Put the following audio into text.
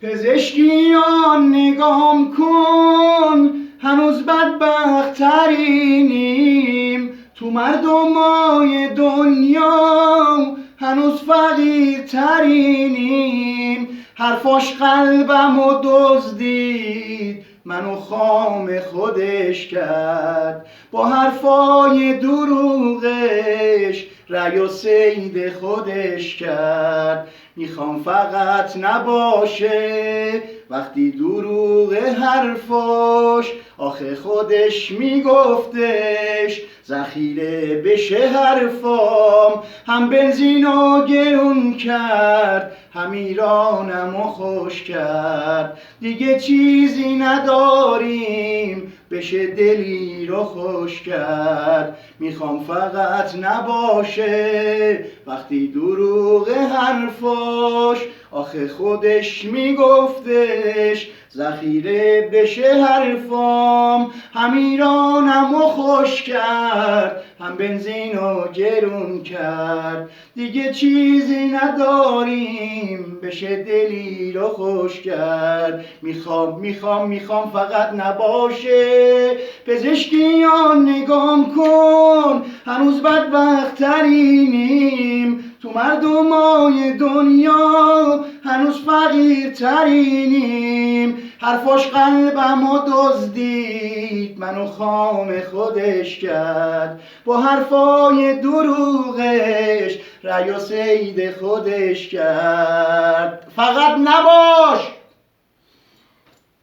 پزشکیان نگام کن، هنوز بدبخت‌ترینیم. تو مردمای دنیا هنوز فقیرترینیم. حرفاش قلبمو دزدید، منو خام خودش کرد. با حرفای دروغش رأی و صید خودش کرد. میخوام فقط نباشه وقتی دروغ حرفاش، آخه خودش میگفتش ذخیره بشه حرفام. هم بنزینو گرون کرد، هم ایرانمو خوش کرد. دیگه چیزی نداریم بشه دلی رو خوش کرد. میخوام فقط نباشه وقتی دروغ حرفاش، آخه خودش میگفتش ذخیره بشه حرفام. هم ایرانمو خوش کرد، هم بنزینو گرون کرد. دیگه چیزی نداریم بشه دلی رو خوش کرد. میخوام فقط نباشه. پزشکیان نگام کن، هنوز بدبخت‌ترینیم. تو مردمای دنیا هنوز فقیرترینیم. حرفاش قلبمو دزدید، منو خام خودش کرد. با حرفای دروغش رأی و صید خودش کرد. فقط نباش